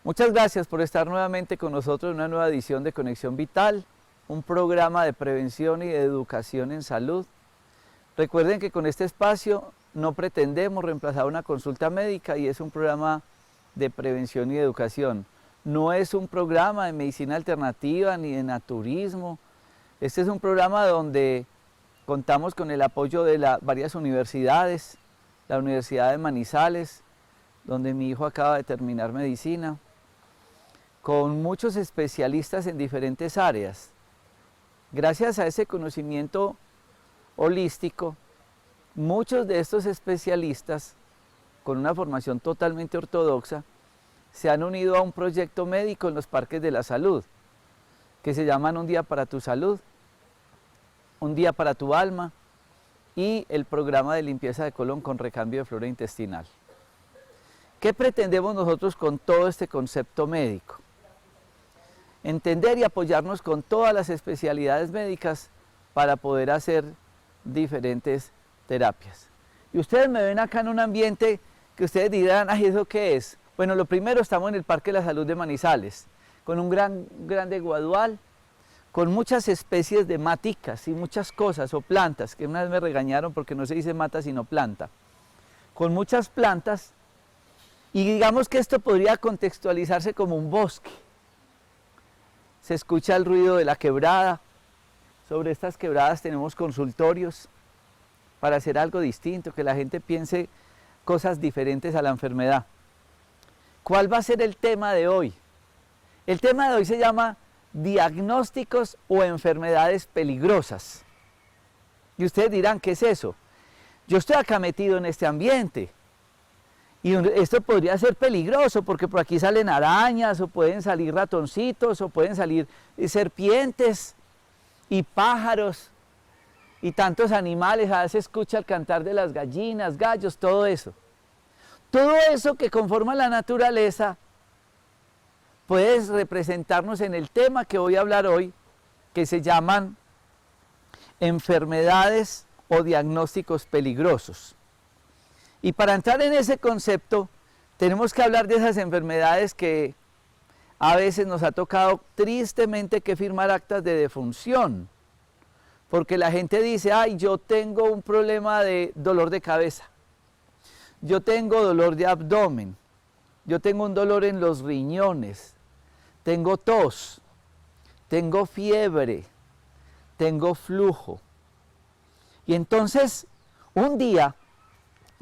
Muchas gracias por estar nuevamente con nosotros en una nueva edición de Conexión Vital, un programa de prevención y de educación en salud. Recuerden que con este espacio no pretendemos reemplazar una consulta médica y es un programa de prevención y de educación. No es un programa de medicina alternativa ni de naturismo. Este es un programa donde contamos con el apoyo de varias universidades, la Universidad de Manizales, donde mi hijo acaba de terminar medicina, con muchos especialistas en diferentes áreas. Gracias a ese conocimiento holístico, muchos de estos especialistas, con una formación totalmente ortodoxa, se han unido a un proyecto médico en los parques de la salud, que se llaman Un Día para tu Salud, Un Día para tu Alma y el programa de limpieza de colon con recambio de flora intestinal. ¿Qué pretendemos nosotros con todo este concepto médico? Entender y apoyarnos con todas las especialidades médicas para poder hacer diferentes terapias. Y ustedes me ven acá en un ambiente que ustedes dirán, ay, ¿eso qué es? Bueno, lo primero, estamos en el Parque de la Salud de Manizales, con un grande guadual, con muchas especies de maticas y muchas cosas o plantas, que una vez me regañaron porque no se dice mata sino planta, con muchas plantas, y digamos que esto podría contextualizarse como un bosque. Se escucha el ruido de la quebrada. Sobre estas quebradas tenemos consultorios para hacer algo distinto, que la gente piense cosas diferentes a la enfermedad. ¿Cuál va a ser el tema de hoy? El tema de hoy se llama diagnósticos o enfermedades peligrosas. Y ustedes dirán, ¿qué es eso? Yo estoy acá metido en este ambiente. Y esto podría ser peligroso porque por aquí salen arañas o pueden salir ratoncitos o pueden salir serpientes y pájaros y tantos animales. A veces se escucha el cantar de las gallinas, gallos, todo eso. Todo eso que conforma la naturaleza puede representarnos en el tema que voy a hablar hoy, que se llaman enfermedades o diagnósticos peligrosos. Y para entrar en ese concepto, tenemos que hablar de esas enfermedades que a veces nos ha tocado tristemente que firmar actas de defunción, porque la gente dice, ay, yo tengo un problema de dolor de cabeza, yo tengo dolor de abdomen, yo tengo un dolor en los riñones, tengo tos, tengo fiebre, tengo flujo. Y entonces, un día,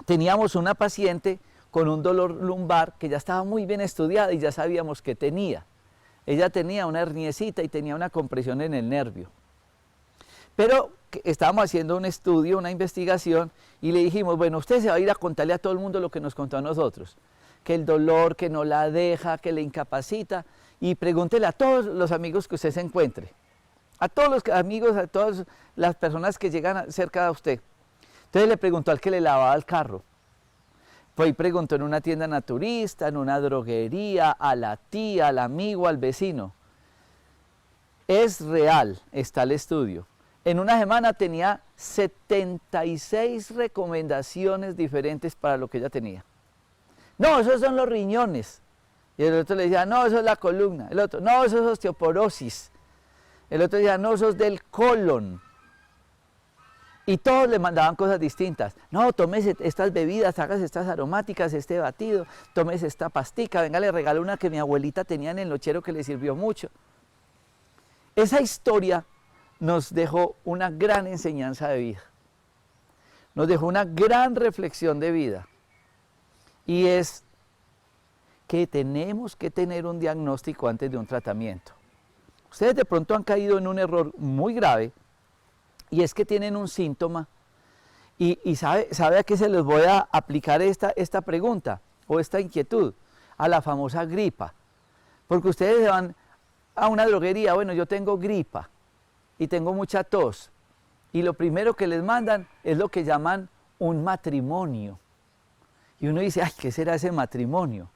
teníamos una paciente con un dolor lumbar que ya estaba muy bien estudiada y ya sabíamos que tenía. Ella tenía una herniecita y tenía una compresión en el nervio. Pero estábamos haciendo un estudio, una investigación, y le dijimos, bueno, usted se va a ir a contarle a todo el mundo lo que nos contó a nosotros. Que el dolor, que no la deja, que le incapacita, y pregúntele a todos los amigos que usted se encuentre. A todos los amigos, a todas las personas que llegan cerca de usted. Entonces le preguntó al que le lavaba el carro. Pues preguntó en una tienda naturista, en una droguería, a la tía, al amigo, al vecino. Es real, está el estudio. En una semana tenía 76 recomendaciones diferentes para lo que ella tenía. No, esos son los riñones. Y el otro le decía, no, eso es la columna. El otro, no, eso es osteoporosis. El otro decía, no, eso es del colon. Y todos le mandaban cosas distintas. No, tómese estas bebidas, hágase estas aromáticas, este batido, tómese esta pastica, venga, le regalo una que mi abuelita tenía en el nochero que le sirvió mucho. Esa historia nos dejó una gran enseñanza de vida. Nos dejó una gran reflexión de vida. Y es que tenemos que tener un diagnóstico antes de un tratamiento. Ustedes de pronto han caído en un error muy grave, y es que tienen un síntoma y sabe a qué se les voy a aplicar esta pregunta o esta inquietud, a la famosa gripa. Porque ustedes van a una droguería, bueno, yo tengo gripa y tengo mucha tos, y lo primero que les mandan es lo que llaman un matrimonio. Y uno dice, ay, ¿qué será ese matrimonio?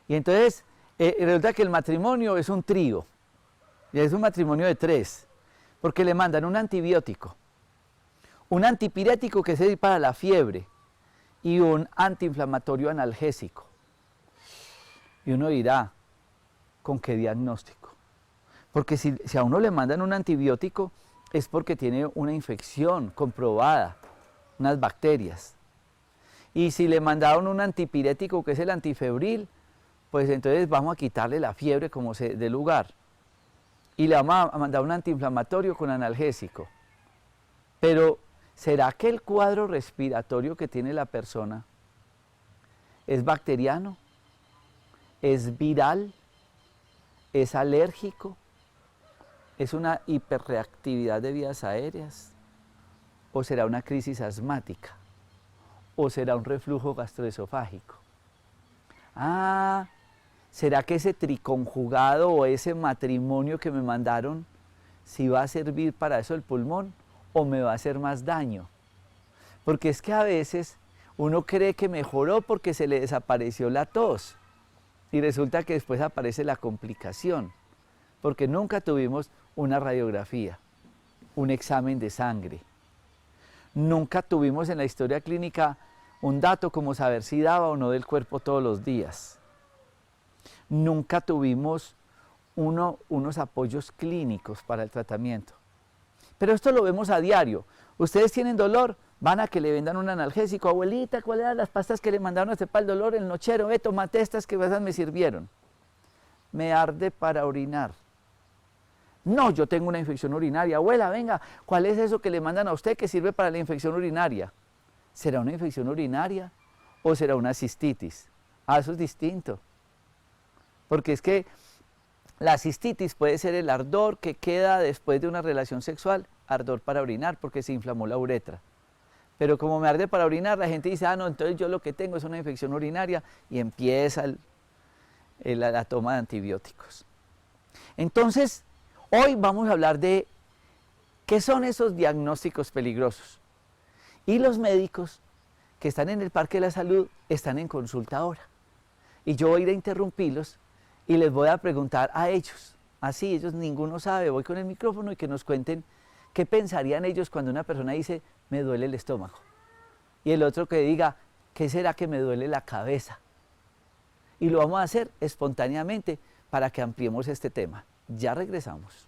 Y entonces resulta que el matrimonio es un trío, y es un matrimonio de 3. Porque le mandan un antibiótico, un antipirético que sirve para la fiebre y un antiinflamatorio analgésico. Y uno dirá, con qué diagnóstico. Porque si a uno le mandan un antibiótico es porque tiene una infección comprobada, unas bacterias. Y si le mandaron un antipirético, que es el antifebril, pues entonces vamos a quitarle la fiebre como se dé lugar. Y le vamos a mandar un antiinflamatorio con analgésico. Pero, ¿será que el cuadro respiratorio que tiene la persona es bacteriano? ¿Es viral? ¿Es alérgico? ¿Es una hiperreactividad de vías aéreas? ¿O será una crisis asmática? ¿O será un reflujo gastroesofágico? Ah, ¿será que ese triconjugado o ese matrimonio que me mandaron, si va a servir para eso el pulmón o me va a hacer más daño? Porque es que a veces uno cree que mejoró porque se le desapareció la tos y resulta que después aparece la complicación, porque nunca tuvimos una radiografía, un examen de sangre. Nunca tuvimos en la historia clínica un dato como saber si daba o no del cuerpo todos los días. Nunca tuvimos unos apoyos clínicos para el tratamiento. Pero esto lo vemos a diario. Ustedes tienen dolor, van a que le vendan un analgésico. Abuelita, ¿cuáles eran las pastas que le mandaron a usted para el dolor? El nochero, tómate estas que esas me sirvieron. Me arde para orinar. No, yo tengo una infección urinaria. Abuela, venga, ¿cuál es eso que le mandan a usted que sirve para la infección urinaria? ¿Será una infección urinaria o será una cistitis? Ah, eso es distinto. Porque es que la cistitis puede ser el ardor que queda después de una relación sexual, ardor para orinar porque se inflamó la uretra. Pero como me arde para orinar, la gente dice, ah, no, entonces yo lo que tengo es una infección urinaria y empieza la toma de antibióticos. Entonces, hoy vamos a hablar de qué son esos diagnósticos peligrosos. Y los médicos que están en el Parque de la Salud están en consulta ahora. Y yo voy a ir a interrumpirlos y les voy a preguntar a ellos. Así ellos ninguno sabe, voy con el micrófono y que nos cuenten qué pensarían ellos cuando una persona dice, me duele el estómago. Y el otro que diga, ¿qué será que me duele la cabeza? Y lo vamos a hacer espontáneamente para que ampliemos este tema. Ya regresamos.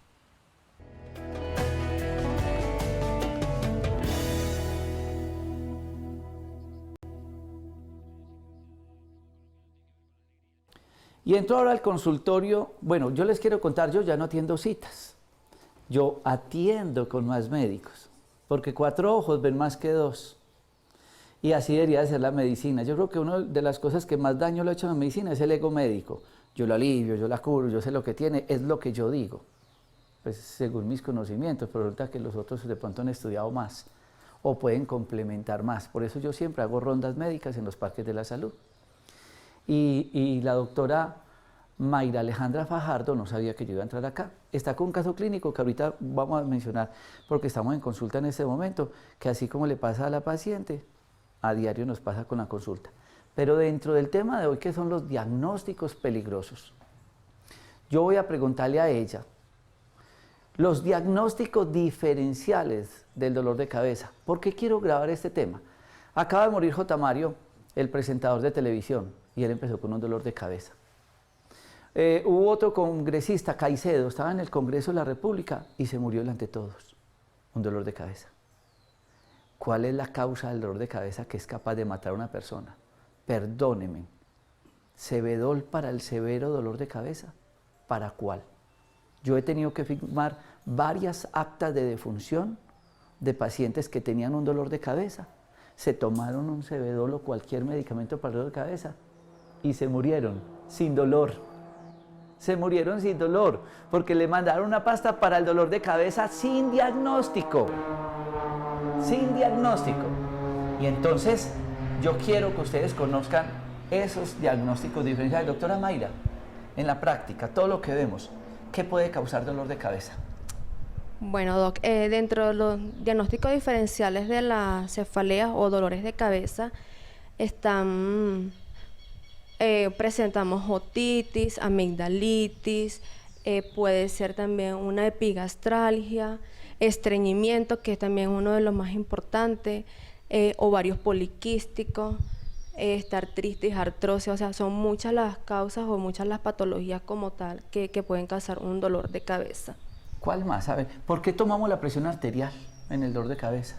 Y entro ahora al consultorio. Bueno, yo les quiero contar, yo ya no atiendo citas. Yo atiendo con más médicos, porque 4 ojos ven más que 2. Y así debería ser la medicina. Yo creo que una de las cosas que más daño le ha hecho a la medicina es el ego médico. Yo lo alivio, yo la curo, yo sé lo que tiene, es lo que yo digo. Pues según mis conocimientos, pero resulta que los otros de pronto han estudiado más o pueden complementar más. Por eso yo siempre hago rondas médicas en los parques de la salud. Y la doctora Mayra Alejandra Fajardo no sabía que yo iba a entrar acá. Está con un caso clínico que ahorita vamos a mencionar porque estamos en consulta en este momento, que así como le pasa a la paciente, a diario nos pasa con la consulta. Pero dentro del tema de hoy, que son los diagnósticos peligrosos, yo voy a preguntarle a ella los diagnósticos diferenciales del dolor de cabeza. ¿Por qué quiero grabar este tema? Acaba de morir J. Mario, el presentador de televisión, y él empezó con un dolor de cabeza. Hubo otro congresista, Caicedo, estaba en el Congreso de la República y se murió delante de todos, un dolor de cabeza. ¿Cuál es la causa del dolor de cabeza que es capaz de matar a una persona? Perdóneme, ¿Cebedol para el severo dolor de cabeza? ¿Para cuál? Yo he tenido que firmar varias actas de defunción de pacientes que tenían un dolor de cabeza, se tomaron un Cebedol o cualquier medicamento para el dolor de cabeza y se murieron sin dolor. Se murieron sin dolor porque le mandaron una pasta para el dolor de cabeza sin diagnóstico. Sin diagnóstico. Y entonces yo quiero que ustedes conozcan esos diagnósticos diferenciales. Doctora Mayra, en la práctica, todo lo que vemos, ¿qué puede causar dolor de cabeza? Bueno, Doc, dentro de los diagnósticos diferenciales de las cefaleas o dolores de cabeza están, presentamos otitis, amigdalitis, puede ser también una epigastralgia, estreñimiento, que es también uno de los más importantes, ovarios poliquísticos, artritis, artrosis, o sea, son muchas las causas o muchas las patologías como tal que pueden causar un dolor de cabeza. ¿Cuál más? A ver, ¿por qué tomamos la presión arterial en el dolor de cabeza?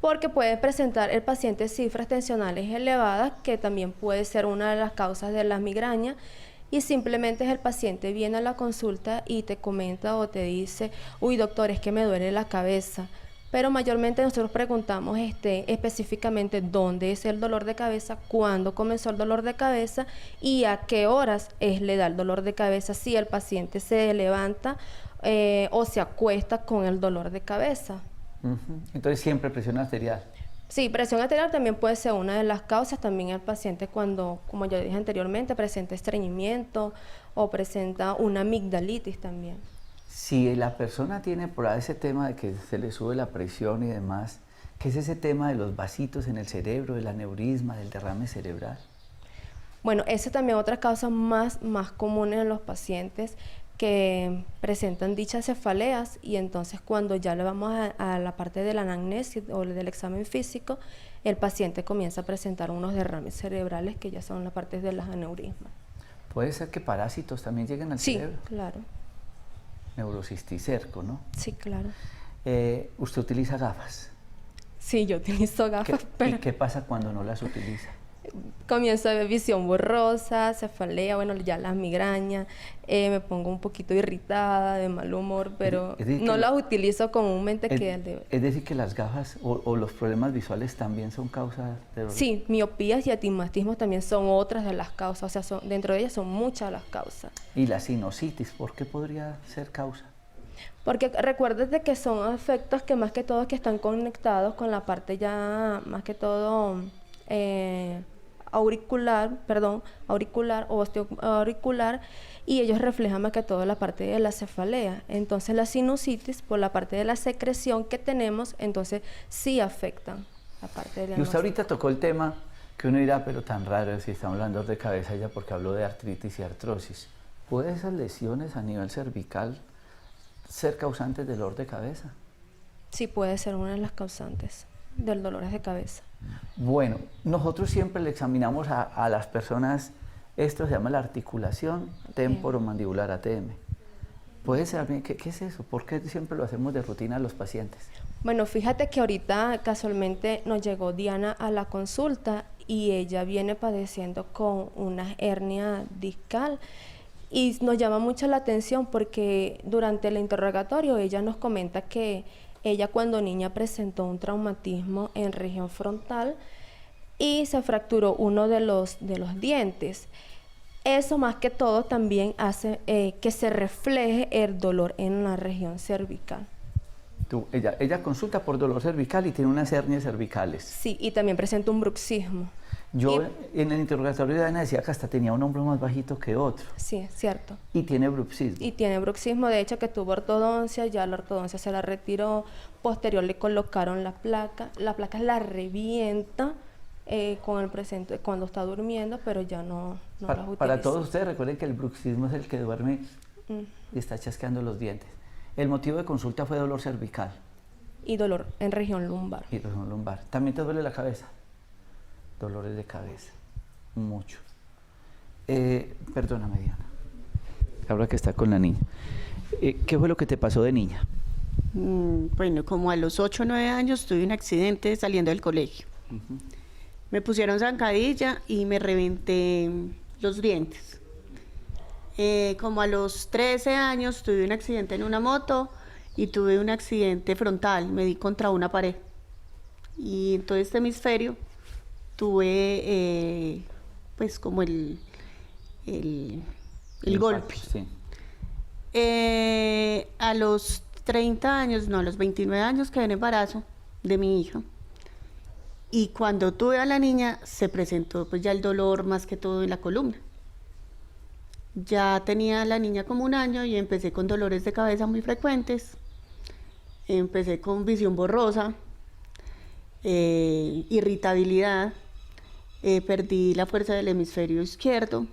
Porque puede presentar el paciente cifras tensionales elevadas, que también puede ser una de las causas de las migrañas, y simplemente es el paciente viene a la consulta y te comenta o te dice, uy doctor, es que me duele la cabeza. Pero mayormente nosotros preguntamos específicamente dónde es el dolor de cabeza, cuándo comenzó el dolor de cabeza y a qué horas le da el dolor de cabeza, si el paciente se levanta o se acuesta con el dolor de cabeza. Entonces siempre presión arterial. Sí, presión arterial también puede ser una de las causas. También el paciente cuando, como yo dije anteriormente, presenta estreñimiento o presenta una amigdalitis también. Si la persona tiene por ahí ese tema de que se le sube la presión y demás, ¿qué es ese tema de los vasitos en el cerebro, del aneurisma, del derrame cerebral? Bueno, esa también es otra causa más común en los pacientes que presentan dichas cefaleas, y entonces cuando ya le vamos a la parte de la anamnesis o del examen físico, el paciente comienza a presentar unos derrames cerebrales que ya son la parte de las aneurismas. ¿Puede ser que parásitos también lleguen al cerebro? Sí, claro. Neurocisticerco, ¿no? Sí, claro. ¿Usted utiliza gafas? Sí, yo utilizo gafas, pero ¿Y qué pasa cuando no las utiliza? comienzo a ver visión borrosa, cefalea, bueno, ya las migrañas, me pongo un poquito irritada, de mal humor, pero no las utilizo comúnmente. Es decir, que las gafas o los problemas visuales también son causas de dolor. Sí, miopías y astigmatismo también son otras de las causas, o sea, dentro de ellas son muchas las causas. ¿Y la sinusitis, por qué podría ser causa? Porque recuérdate que son efectos que más que todo que están conectados con la parte ya, más que todo, auricular o osteoauricular, y ellos reflejan más que todo la parte de la cefalea. Entonces la sinusitis, por la parte de la secreción que tenemos, entonces sí afectan la parte de la. Y usted ahorita tocó el tema que uno dirá, pero tan raro si estamos hablando de cabeza ya, porque habló de artritis y artrosis. ¿Puede esas lesiones a nivel cervical ser causantes del dolor de cabeza? Sí, puede ser una de las causantes del dolor de cabeza. Bueno, nosotros siempre le examinamos a las personas, esto se llama la articulación temporomandibular, ATM. ¿Puede ser? ¿Qué es eso? ¿Por qué siempre lo hacemos de rutina a los pacientes? Bueno, fíjate que ahorita casualmente nos llegó Diana a la consulta y ella viene padeciendo con una hernia discal. Y nos llama mucho la atención porque durante el interrogatorio ella nos comenta que ella cuando niña presentó un traumatismo en región frontal y se fracturó uno de los dientes. Eso más que todo también hace que se refleje el dolor en la región cervical. Ella consulta por dolor cervical y tiene unas hernias cervicales. Sí, y también presenta un bruxismo. Yo en el interrogatorio de Ana decía que hasta tenía un hombro más bajito que otro. Sí, es cierto. Y tiene bruxismo. Y tiene bruxismo, de hecho que tuvo ortodoncia, ya la ortodoncia se la retiró, posterior le colocaron la placa la revienta con el presente cuando está durmiendo, pero ya no las utiliza. Para todos ustedes recuerden que el bruxismo es el que duerme y está chasqueando los dientes. El motivo de consulta fue dolor cervical. Y dolor en región lumbar. Y región lumbar. ¿También te duele la cabeza? Dolores de cabeza, mucho. Perdóname, Diana, ahora que está con la niña. ¿Qué fue lo que te pasó de niña? Bueno, como a los 8 o 9 años tuve un accidente saliendo del colegio. Me pusieron zancadilla y me reventé los dientes. Como a los 13 años tuve un accidente en una moto y tuve un accidente frontal, me di contra una pared. Y en todo este hemisferio tuve pues como el golpe. Sí. A los 30 años, no, a los 29 años quedé en embarazo de mi hija. Y cuando tuve a la niña se presentó pues ya el dolor más que todo en la columna. Ya tenía a la niña como un año y empecé con dolores de cabeza muy frecuentes. Empecé con visión borrosa, irritabilidad, perdí la fuerza del hemisferio izquierdo,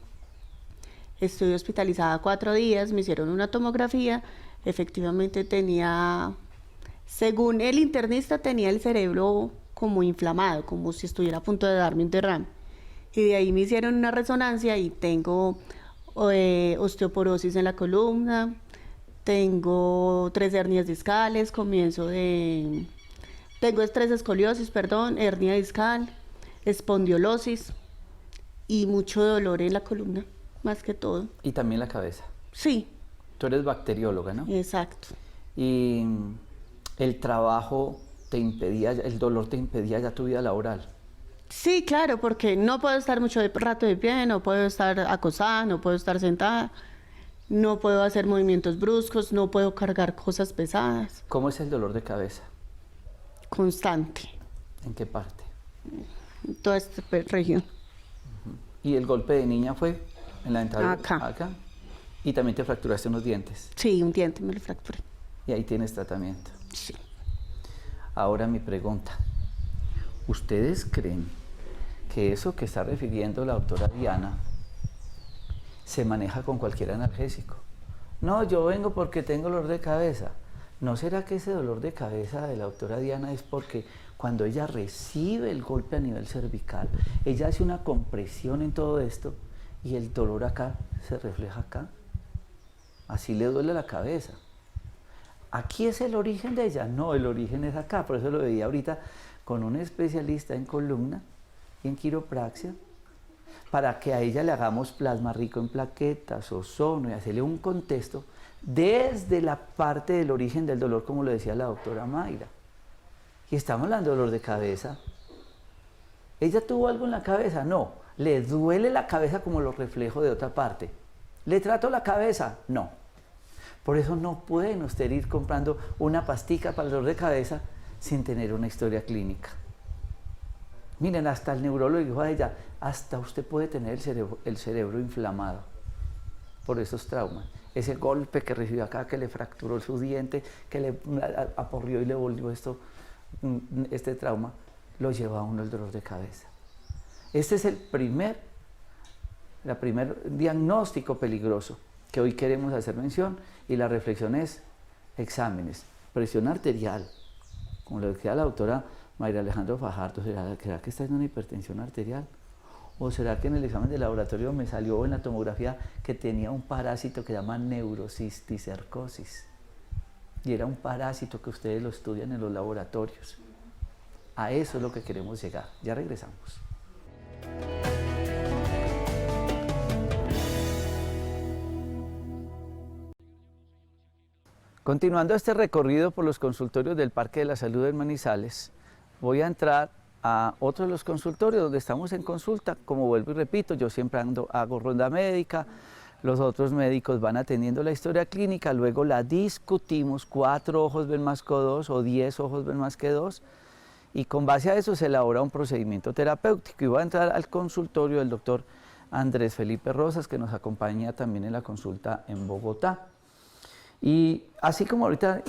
estuve hospitalizada 4 días, me hicieron una tomografía, efectivamente tenía, según el internista, tenía el cerebro como inflamado, como si estuviera a punto de darme un derrame. y de ahí me hicieron una resonancia y tengo osteoporosis en la columna, tengo 3 hernias discales, tengo 3 escoliosis, perdón, hernia discal, espondiolosis y mucho dolor en la columna, más que todo. Y también la cabeza. Sí, Tú eres bacterióloga, ¿no? exacto. Y el trabajo te impedía, el dolor te impedía ya tu vida laboral. Sí, claro, porque no puedo estar mucho rato de pie, no puedo estar acostada, no puedo estar sentada, no puedo hacer movimientos bruscos, no puedo cargar cosas pesadas. ¿Cómo es el dolor de cabeza? Constante, ¿En qué parte? en toda esta región. ¿Y el golpe de niña fue en la dentadura? Acá. Y también te fracturaste unos dientes. Sí, un diente me lo fracturé. Y ahí tienes tratamiento. Sí. Ahora mi pregunta. ¿Ustedes creen que eso que está refiriendo la doctora Diana se maneja con cualquier analgésico? No, yo vengo porque tengo dolor de cabeza. ¿No será que ese dolor de cabeza de la doctora Diana es porque cuando ella recibe el golpe a nivel cervical, ella hace una compresión en todo esto y el dolor acá se refleja acá? Así le duele la cabeza. ¿Aquí es el origen de ella? No, el origen es acá. Por eso lo veía ahorita con un especialista en columna y en quiropraxia, para que a ella le hagamos plasma rico en plaquetas, ozono y hacerle un contexto desde la parte del origen del dolor, como lo decía la doctora Mayra. Y estamos hablando de dolor de cabeza. ¿Ella tuvo algo en la cabeza? No. ¿Le duele la cabeza como lo reflejo de otra parte? ¿Le trato la cabeza? No. Por eso no pueden ustedes ir comprando una pastica para el dolor de cabeza sin tener una historia clínica. Miren, hasta el neurólogo dijo a ella, hasta usted puede tener el cerebro inflamado por esos traumas. Ese golpe que recibió acá, que le fracturó su diente, que le aporrió y le volvió este trauma, lo lleva a uno el dolor de cabeza. Este es el primer diagnóstico peligroso que hoy queremos hacer mención, y la reflexión es exámenes, presión arterial, como lo decía la doctora Mayra Alejandro Fajardo. ¿Será que está en una hipertensión arterial? ¿O será que en el examen de laboratorio me salió en la tomografía que tenía un parásito que se llama neurocisticercosis? Y era un parásito que ustedes lo estudian en los laboratorios. A eso es lo que queremos llegar. Ya regresamos. Continuando este recorrido por los consultorios del Parque de la Salud de Manizales, voy a entrar a otro de los consultorios donde estamos en consulta. Como vuelvo y repito, yo siempre hago ronda médica, los otros médicos van atendiendo la historia clínica, luego la discutimos, 4 ojos ven más que 2 o 10 ojos ven más que 2, y con base a eso se elabora un procedimiento terapéutico. Y voy a entrar al consultorio del doctor Andrés Felipe Rosas, que nos acompaña también en la consulta en Bogotá. Y así como ahorita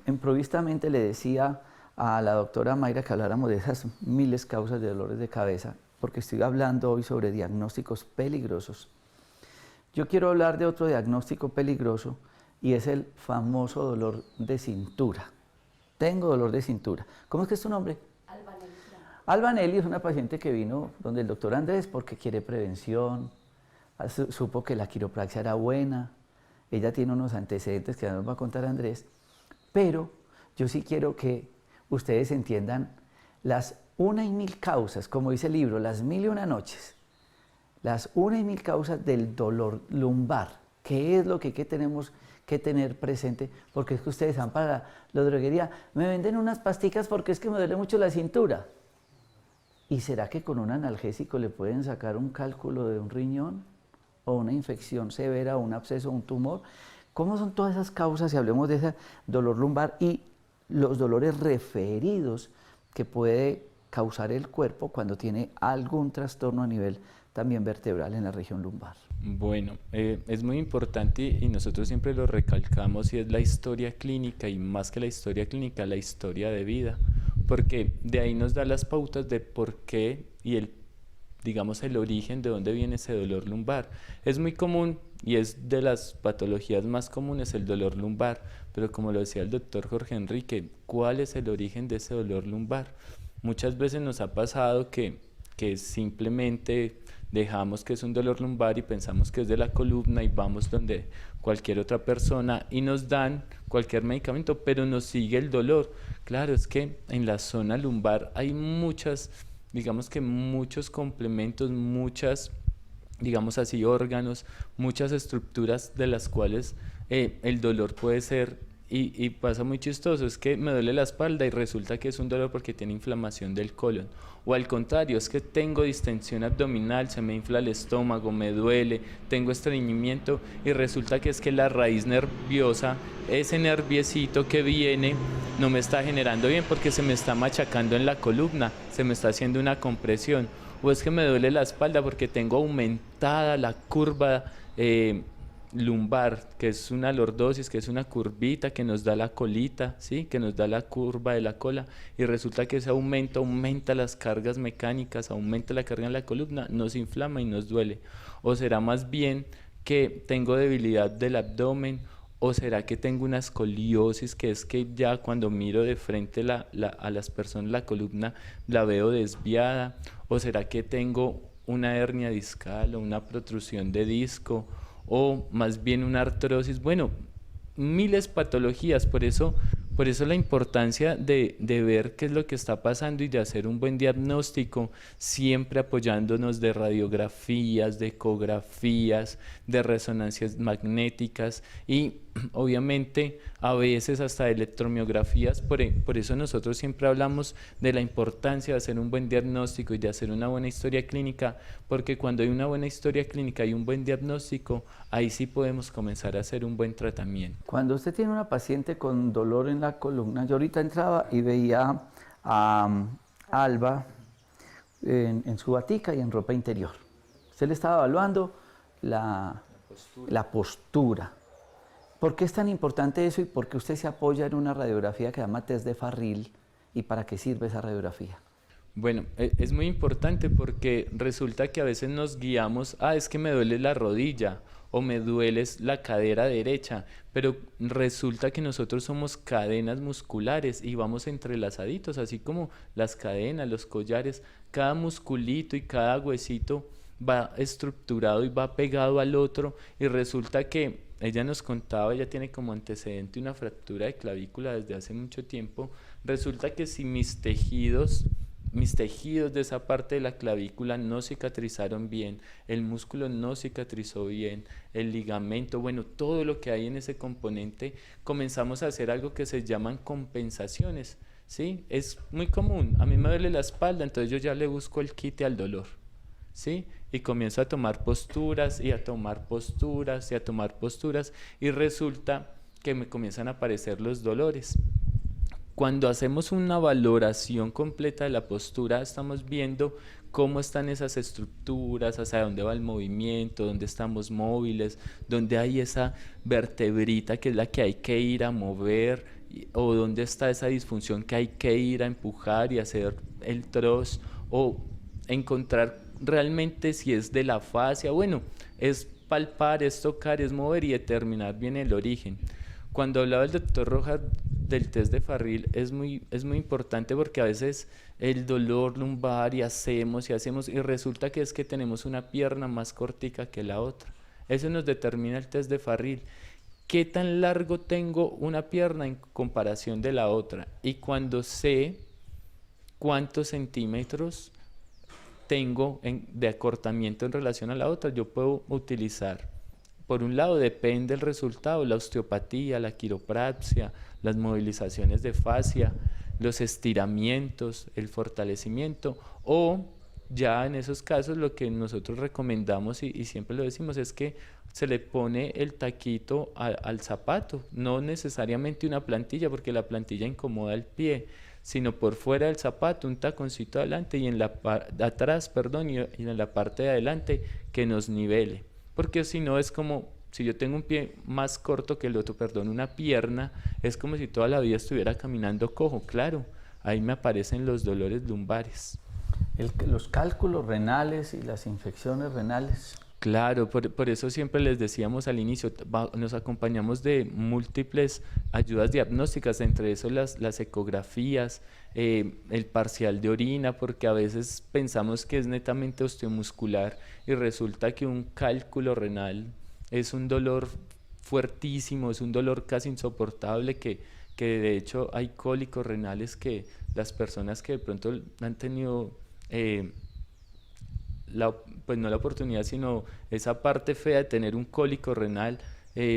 improvistamente le decía a la doctora Mayra que habláramos de esas miles causas de dolores de cabeza, porque estoy hablando hoy sobre diagnósticos peligrosos, yo quiero hablar de otro diagnóstico peligroso, y es el famoso dolor de cintura. Tengo dolor de cintura. ¿Cómo es que es tu nombre? Albanelli. Albanelli es una paciente que vino donde el doctor Andrés porque quiere prevención, supo que la quiropraxia era buena. Ella tiene unos antecedentes que nos va a contar Andrés, pero yo sí quiero que ustedes entiendan las 1.000 causas, como dice el libro, las 1.001 noches, las 1.000 causas del dolor lumbar. ¿Qué es lo que tenemos que tener presente? Porque es que ustedes van para la droguería, me venden unas pasticas porque es que me duele mucho la cintura. ¿Y será que con un analgésico le pueden sacar un cálculo de un riñón? ¿O una infección severa, o un absceso, o un tumor? ¿Cómo son todas esas causas? Si hablemos de ese dolor lumbar y los dolores referidos que puede causar el cuerpo cuando tiene algún trastorno a nivel también vertebral en la región lumbar. Bueno, es muy importante y nosotros siempre lo recalcamos, y es la historia clínica, y más que la historia clínica, la historia de vida, porque de ahí nos da las pautas de por qué y digamos el origen de dónde viene ese dolor lumbar. Es muy común y es de las patologías más comunes el dolor lumbar, pero como lo decía el doctor Jorge Enrique, ¿cuál es el origen de ese dolor lumbar? Muchas veces nos ha pasado que que simplemente dejamos que es un dolor lumbar y pensamos que es de la columna y vamos donde cualquier otra persona y nos dan cualquier medicamento, pero nos sigue el dolor. Claro, es que en la zona lumbar hay muchas, digamos que muchos complementos, muchas, digamos así, órganos, muchas estructuras de las cuales el dolor puede ser, y pasa muy chistoso, es que me duele la espalda y resulta que es un dolor porque tiene inflamación del colon, o al contrario, es que tengo distensión abdominal, se me infla el estómago, me duele, tengo estreñimiento y resulta que es que la raíz nerviosa, ese nerviecito que viene, no me está generando bien porque se me está machacando en la columna, se me está haciendo una compresión, o es que me duele la espalda porque tengo aumentada la curva lumbar, que es una lordosis, que es una curvita que nos da la colita, ¿sí? Que nos da la curva de la cola, y resulta que ese aumento aumenta las cargas mecánicas, aumenta la carga en la columna, nos inflama y nos duele. O será más bien que tengo debilidad del abdomen, o será que tengo una escoliosis, que es que ya cuando miro de frente a las personas la columna la veo desviada, o será que tengo una hernia discal o una protrusión de disco, o más bien una artrosis. Bueno, miles de patologías, por eso la importancia de ver qué es lo que está pasando y de hacer un buen diagnóstico, siempre apoyándonos de radiografías, de ecografías, de resonancias magnéticas y obviamente a veces hasta de electromiografías. Por eso nosotros siempre hablamos de la importancia de hacer un buen diagnóstico y de hacer una buena historia clínica, porque cuando hay una buena historia clínica y un buen diagnóstico, ahí sí podemos comenzar a hacer un buen tratamiento. Cuando usted tiene una paciente con dolor en la columna, yo ahorita entraba y veía a Alba en su batica y en ropa interior. Usted le estaba evaluando la postura. ¿Por qué es tan importante eso y por qué usted se apoya en una radiografía que se llama test de Farril y para qué sirve esa radiografía? Bueno, es muy importante porque resulta que a veces nos guiamos, es que me duele la rodilla o me duele la cadera derecha, pero resulta que nosotros somos cadenas musculares y vamos entrelazaditos, así como las cadenas, los collares, cada musculito y cada huesito va estructurado y va pegado al otro, y resulta que ella nos contaba, ella tiene como antecedente una fractura de clavícula desde hace mucho tiempo. Resulta que si mis tejidos de esa parte de la clavícula no cicatrizaron bien, el músculo no cicatrizó bien, el ligamento, bueno, todo lo que hay en ese componente, comenzamos a hacer algo que se llaman compensaciones, ¿sí? Es muy común, a mí me duele la espalda, entonces yo ya le busco el quite al dolor, ¿sí? Y comienzo a tomar posturas y a tomar posturas y a tomar posturas, y resulta que me comienzan a aparecer los dolores. Cuando hacemos una valoración completa de la postura, estamos viendo cómo están esas estructuras, hacia dónde va el movimiento, dónde estamos móviles, dónde hay esa vertebrita que es la que hay que ir a mover, o dónde está esa disfunción que hay que ir a empujar y hacer el troz, o encontrar realmente si es de la fascia. Bueno, es palpar, es tocar, es mover y determinar bien el origen. Cuando hablaba el doctor Rojas del test de Farril, es muy importante porque a veces el dolor lumbar y hacemos y resulta que es que tenemos una pierna más cortica que la otra. Eso nos determina el test de Farril. ¿Qué tan largo tengo una pierna en comparación de la otra? Y cuando sé cuántos centímetros tengo de acortamiento en relación a la otra, yo puedo utilizar, por un lado, depende del resultado, la osteopatía, la quiropraxia, las movilizaciones de fascia, los estiramientos, el fortalecimiento, o ya en esos casos lo que nosotros recomendamos y siempre lo decimos es que se le pone el taquito al zapato, no necesariamente una plantilla, porque la plantilla incomoda el pie, sino por fuera del zapato, un taconcito adelante y atrás, y en la parte de adelante que nos nivele. Porque si no es como, si yo tengo un pie más corto que el otro, una pierna, es como si toda la vida estuviera caminando cojo. Claro, ahí me aparecen los dolores lumbares. Los cálculos renales y las infecciones renales. Claro, por eso siempre les decíamos al inicio, nos acompañamos de múltiples ayudas diagnósticas, entre eso las ecografías, el parcial de orina, porque a veces pensamos que es netamente osteomuscular y resulta que un cálculo renal es un dolor fuertísimo, es un dolor casi insoportable que de hecho hay cólicos renales que las personas que de pronto han tenido... pues no la oportunidad, sino esa parte fea de tener un cólico renal,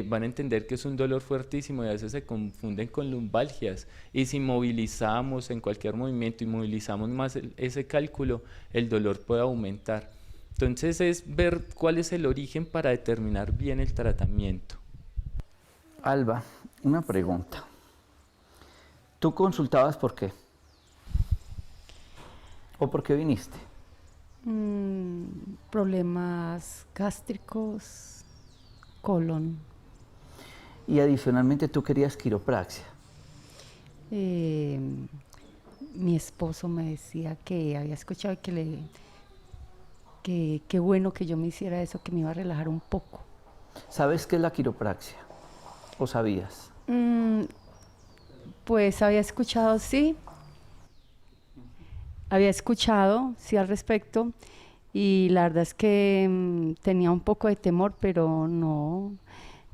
van a entender que es un dolor fuertísimo y a veces se confunden con lumbalgias. Y si movilizamos en cualquier movimiento y movilizamos más ese cálculo, el dolor puede aumentar. Entonces es ver cuál es el origen para determinar bien el tratamiento. Alba, una pregunta. ¿Tú consultabas por qué? ¿O por qué viniste? Problemas gástricos, colon. Y adicionalmente tú querías quiropraxia. Mi esposo me decía que había escuchado que qué bueno que yo me hiciera eso, que me iba a relajar un poco. ¿Sabes qué es la quiropraxia? ¿O sabías? Pues había escuchado, sí. Había escuchado, sí, al respecto, y la verdad es que tenía un poco de temor, pero no.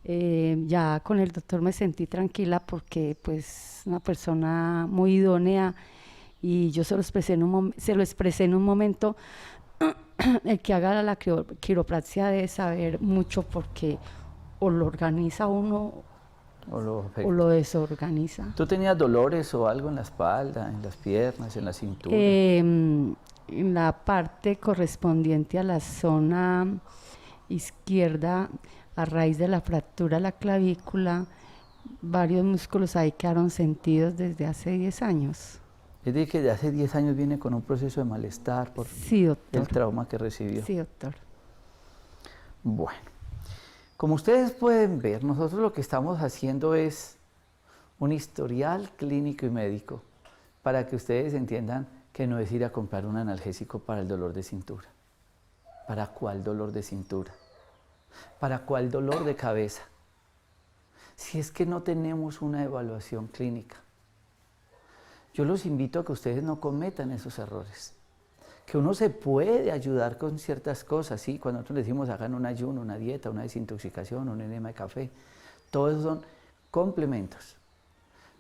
Ya con el doctor me sentí tranquila porque, pues, una persona muy idónea, y yo se lo expresé en un momento. El que haga la quiropraxia debe saber mucho porque o lo organiza uno o lo desorganiza. ¿Tú tenías dolores o algo en la espalda, en las piernas, en la cintura? En la parte correspondiente a la zona izquierda, a raíz de la fractura de la clavícula, varios músculos ahí quedaron sentidos desde hace 10 años. Es decir, que de hace 10 años viene con un proceso de malestar por Sí, doctor. el trauma que recibió. Sí, doctor. Bueno, como ustedes pueden ver, nosotros lo que estamos haciendo es un historial clínico y médico para que ustedes entiendan que no es ir a comprar un analgésico para el dolor de cintura. ¿Para cuál dolor de cintura? ¿Para cuál dolor de cabeza? Si es que no tenemos una evaluación clínica. Yo los invito a que ustedes no cometan esos errores. Que uno se puede ayudar con ciertas cosas, ¿sí? Cuando nosotros decimos hagan un ayuno, una dieta, una desintoxicación, un enema de café, todo eso son complementos.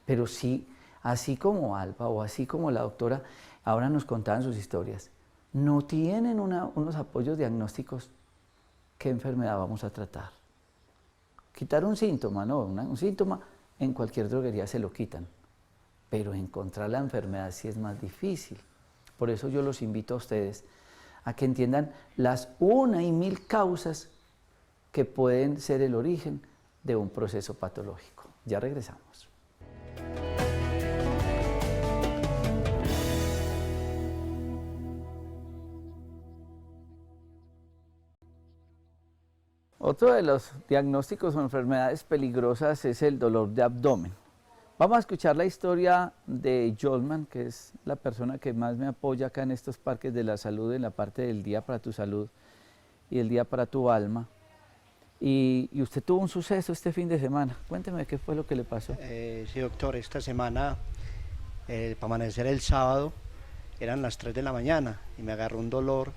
Pero sí, así como Alba o así como la doctora ahora nos contaban sus historias, no tienen unos apoyos diagnósticos. ¿Qué enfermedad vamos a tratar? Quitar un síntoma, no, un síntoma en cualquier droguería se lo quitan, pero encontrar la enfermedad sí es más difícil. Por eso yo los invito a ustedes a que entiendan las 1.000 causas que pueden ser el origen de un proceso patológico. Ya regresamos. Otro de los diagnósticos o enfermedades peligrosas es el dolor de abdomen. Vamos a escuchar la historia de Jolman, que es la persona que más me apoya acá en estos parques de la salud, en la parte del Día para tu Salud y el Día para tu Alma. Y usted tuvo un suceso este fin de semana. Cuénteme qué fue lo que le pasó. Sí, doctor, esta semana, para amanecer el sábado, eran las 3 de la mañana y me agarró un dolor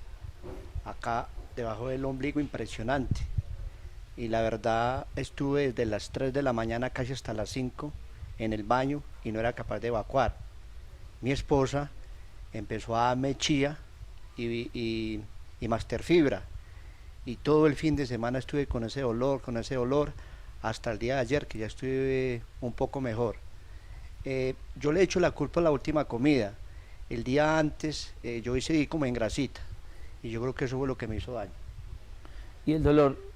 acá debajo del ombligo impresionante. Y la verdad estuve desde las 3 de la mañana casi hasta las 5 en el baño y no era capaz de evacuar. Mi esposa empezó a darme chía y Master Fibra, y todo el fin de semana estuve con ese dolor, hasta el día de ayer que ya estuve un poco mejor. Yo le echo la culpa a la última comida. El día antes yo seguí como en grasita y yo creo que eso fue lo que me hizo daño. ¿Y el dolor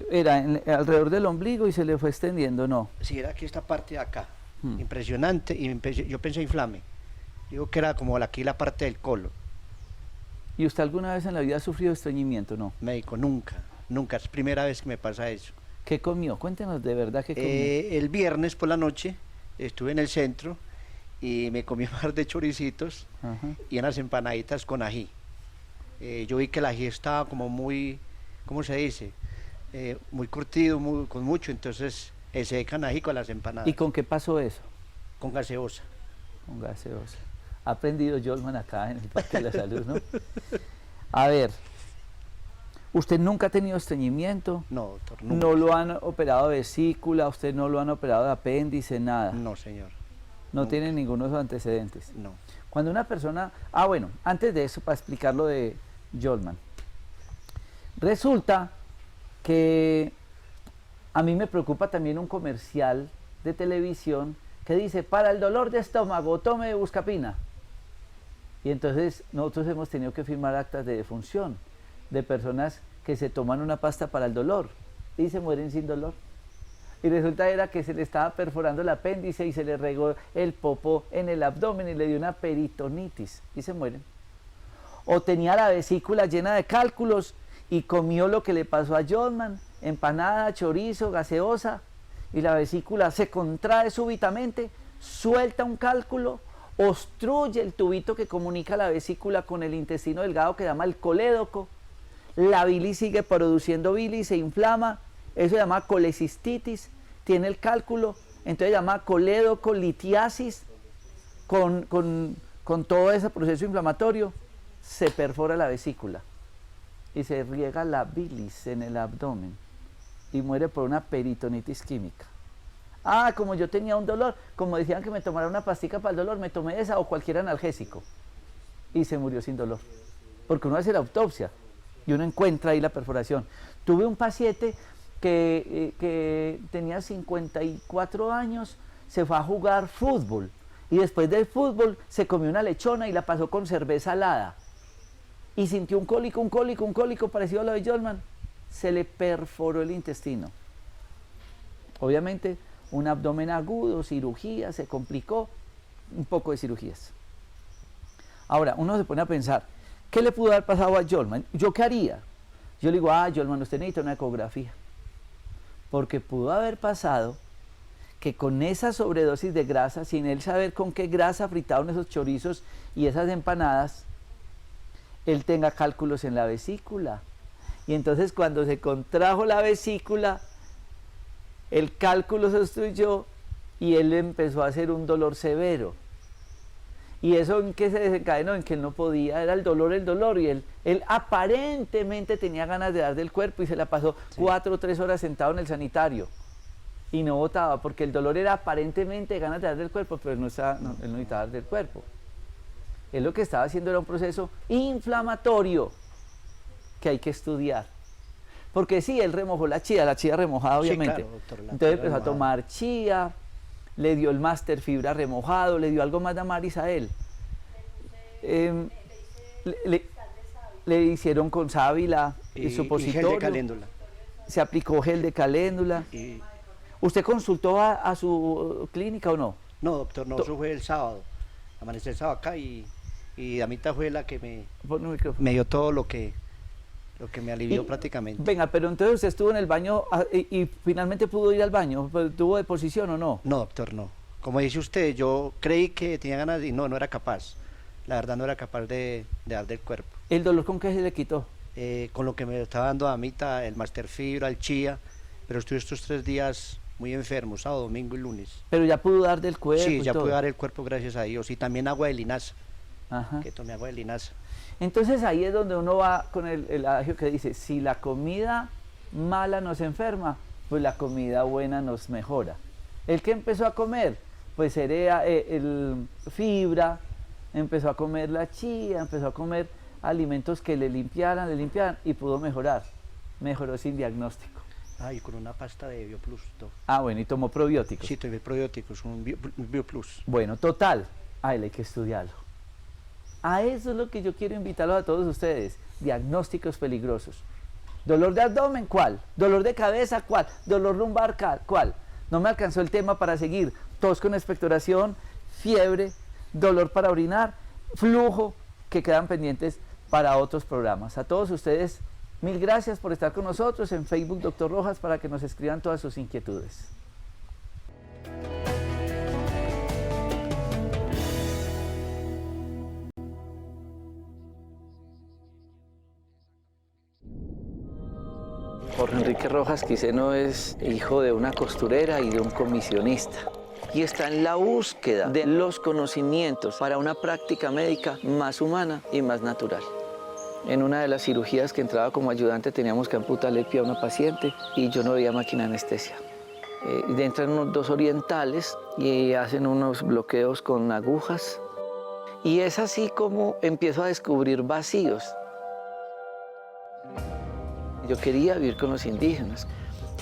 era alrededor del ombligo y se le fue extendiendo, no? Sí, era aquí esta parte de acá, impresionante, y yo pensé inflame. Digo que era como aquí la parte del colon. ¿Y usted alguna vez en la vida ha sufrido estreñimiento, no? Médico, nunca, es primera vez que me pasa eso. ¿Qué comió? Cuéntenos de verdad qué comió. El viernes por la noche estuve en el centro y me comí un par de choricitos. Ajá. Y unas empanaditas con ají. Yo vi que el ají estaba como ¿cómo se dice? Muy curtido, con mucho, entonces se secan ahí con las empanadas. ¿Y con qué pasó eso? Con gaseosa. Con gaseosa. Ha aprendido Jolman acá en el Parque de la Salud, ¿no? A ver, ¿usted nunca ha tenido estreñimiento? No, doctor, nunca. ¿No lo han operado de vesícula? ¿Usted no lo han operado de apéndice? Nada. No, señor. No nunca. tiene ninguno de esos antecedentes. No. Cuando una persona... Ah, bueno, antes de eso, para explicar lo de Jolman. Resulta que a mí me preocupa también un comercial de televisión que dice, para el dolor de estómago, tome Buscapina. Y entonces nosotros hemos tenido que firmar actas de defunción de personas que se toman una pasta para el dolor y se mueren sin dolor. Y resulta era que se le estaba perforando el apéndice y se le regó el popó en el abdomen y le dio una peritonitis y se mueren. O tenía la vesícula llena de cálculos y comió lo que le pasó a Jolman, empanada, chorizo, gaseosa, y la vesícula se contrae súbitamente, suelta un cálculo, obstruye el tubito que comunica la vesícula con el intestino delgado que se llama el colédoco, la bilis sigue produciendo bilis, se inflama, eso se llama colecistitis, tiene el cálculo, entonces se llama colédocolitiasis, con todo ese proceso inflamatorio, se perfora la vesícula y se riega la bilis en el abdomen y muere por una peritonitis química. Ah, como yo tenía un dolor, como decían que me tomara una pastica para el dolor, me tomé esa o cualquier analgésico y se murió sin dolor, porque uno hace la autopsia y uno encuentra ahí la perforación. Tuve un paciente que tenía 54 años, se fue a jugar fútbol y después del fútbol se comió una lechona y la pasó con cerveza helada y sintió un cólico parecido a lo de Jolman. Se le perforó el intestino. Obviamente un abdomen agudo, cirugía, se complicó, un poco de cirugías. Ahora, uno se pone a pensar, ¿qué le pudo haber pasado a Jolman? ¿Yo qué haría? Yo le digo, Jolman, usted necesita una ecografía. Porque pudo haber pasado que con esa sobredosis de grasa, sin él saber con qué grasa fritaron esos chorizos y esas empanadas, él tenga cálculos en la vesícula. Y entonces cuando se contrajo la vesícula, el cálculo se obstruyó y él empezó a hacer un dolor severo. ¿Y eso en qué se desencadenó? En que él no podía, era el dolor, y él aparentemente tenía ganas de dar del cuerpo y se la pasó 4 o 3 horas sentado en el sanitario y no botaba, porque el dolor era aparentemente ganas de dar del cuerpo, pero él no necesitaba dar del cuerpo. Él lo que estaba haciendo era un proceso inflamatorio que hay que estudiar. Porque sí, él remojó la chía remojada obviamente. Sí, claro, doctor, entonces empezó a tomar chía, le dio el máster fibra remojado, le dio algo más de amaris a él. Le hicieron con sábila y supositorio. Y gel de caléndula. Se aplicó gel de caléndula. ¿Usted consultó a su clínica o no? No, doctor, no, eso fue el sábado. Amanecí el sábado acá y Damita fue la que me dio todo lo que me alivió prácticamente. Venga, pero entonces usted estuvo en el baño y finalmente pudo ir al baño, ¿tuvo deposición o no? No, doctor, no. Como dice usted, yo creí que tenía ganas y no era capaz. La verdad no era capaz de dar del cuerpo. ¿El dolor con qué se le quitó? Con lo que me estaba dando Damita, el Master Fibra, el chía, pero estuve estos 3 días muy enfermo, sábado, domingo y lunes. Pero ya pudo dar del cuerpo. Sí, ya todo. pude dar el cuerpo, gracias a Dios. Y también agua de linaza, Ajá. que tomé agua de linaza. Entonces ahí es donde uno va con el adagio que dice, si la comida mala nos enferma, pues la comida buena nos mejora. ¿El que empezó a comer? Pues era fibra, empezó a comer la chía, empezó a comer alimentos que le limpiaran y pudo mejorar. Mejoró sin diagnóstico. Y con una pasta de BioPlus. Bueno, y tomó probióticos. Sí, tomé probióticos, un BioPlus. Bueno, total, hay que estudiarlo. A eso es lo que yo quiero invitarlos a todos ustedes. Diagnósticos peligrosos. ¿Dolor de abdomen? ¿Cuál? ¿Dolor de cabeza? ¿Cuál? ¿Dolor lumbar? ¿Cuál? No me alcanzó el tema para seguir. Tos con expectoración, fiebre, dolor para orinar, flujo, que quedan pendientes para otros programas. A todos ustedes, mil gracias por estar con nosotros en Facebook Dr. Rojas para que nos escriban todas sus inquietudes. Jorge Enrique Rojas Quiseno es hijo de una costurera y de un comisionista. Y está en la búsqueda de los conocimientos para una práctica médica más humana y más natural. En una de las cirugías que entraba como ayudante teníamos que amputarle el pie a una paciente y yo no veía máquina de anestesia. Entran unos dos orientales y hacen unos bloqueos con agujas. Y es así como empiezo a descubrir vacíos. Yo quería vivir con los indígenas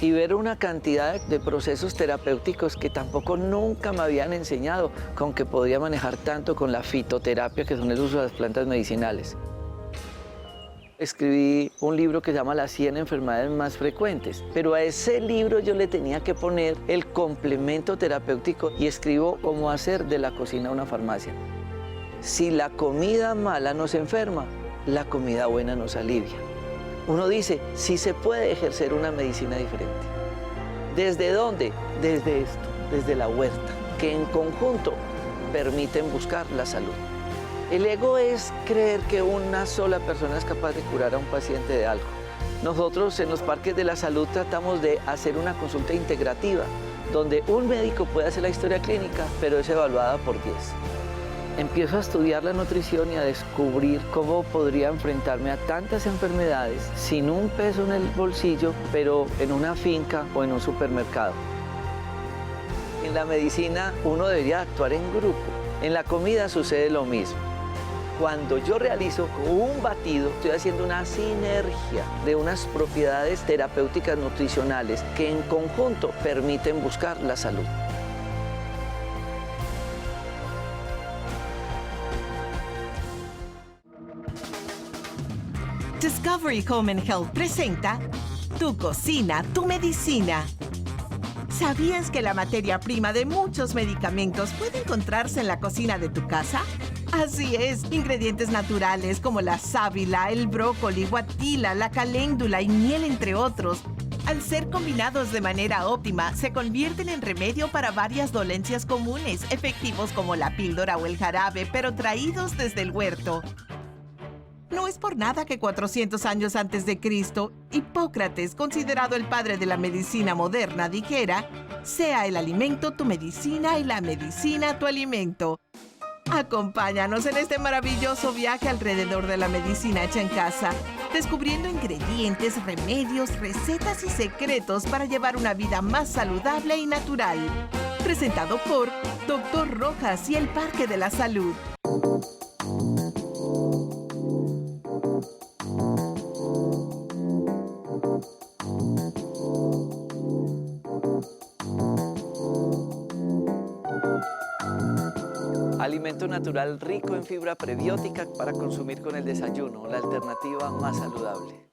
y ver una cantidad de procesos terapéuticos que tampoco nunca me habían enseñado, con que podía manejar tanto con la fitoterapia, que son el uso de las plantas medicinales. Escribí un libro que se llama Las 100 enfermedades más frecuentes, pero a ese libro yo le tenía que poner el complemento terapéutico y escribo cómo hacer de la cocina una farmacia. Si la comida mala nos enferma, la comida buena nos alivia. Uno dice, sí se puede ejercer una medicina diferente. ¿Desde dónde? Desde esto, desde la huerta, que en conjunto permiten buscar la salud. El ego es creer que una sola persona es capaz de curar a un paciente de algo. Nosotros en los parques de la salud tratamos de hacer una consulta integrativa, donde un médico puede hacer la historia clínica, pero es evaluada por 10. Empiezo a estudiar la nutrición y a descubrir cómo podría enfrentarme a tantas enfermedades sin un peso en el bolsillo, pero en una finca o en un supermercado. En la medicina uno debería actuar en grupo. En la comida sucede lo mismo. Cuando yo realizo un batido, estoy haciendo una sinergia de unas propiedades terapéuticas nutricionales que en conjunto permiten buscar la salud. Discovery Home and Health presenta Tu cocina, tu medicina. ¿Sabías que la materia prima de muchos medicamentos puede encontrarse en la cocina de tu casa? Así es, ingredientes naturales como la sábila, el brócoli, guatila, la caléndula y miel, entre otros, al ser combinados de manera óptima, se convierten en remedio para varias dolencias comunes, efectivos como la píldora o el jarabe, pero traídos desde el huerto. No es por nada que 400 años antes de Cristo, Hipócrates, considerado el padre de la medicina moderna, dijera: sea el alimento tu medicina y la medicina tu alimento. Acompáñanos en este maravilloso viaje alrededor de la medicina hecha en casa, descubriendo ingredientes, remedios, recetas y secretos para llevar una vida más saludable y natural. Presentado por Dr. Rojas y el Parque de la Salud. Alimento natural rico en fibra prebiótica para consumir con el desayuno, la alternativa más saludable.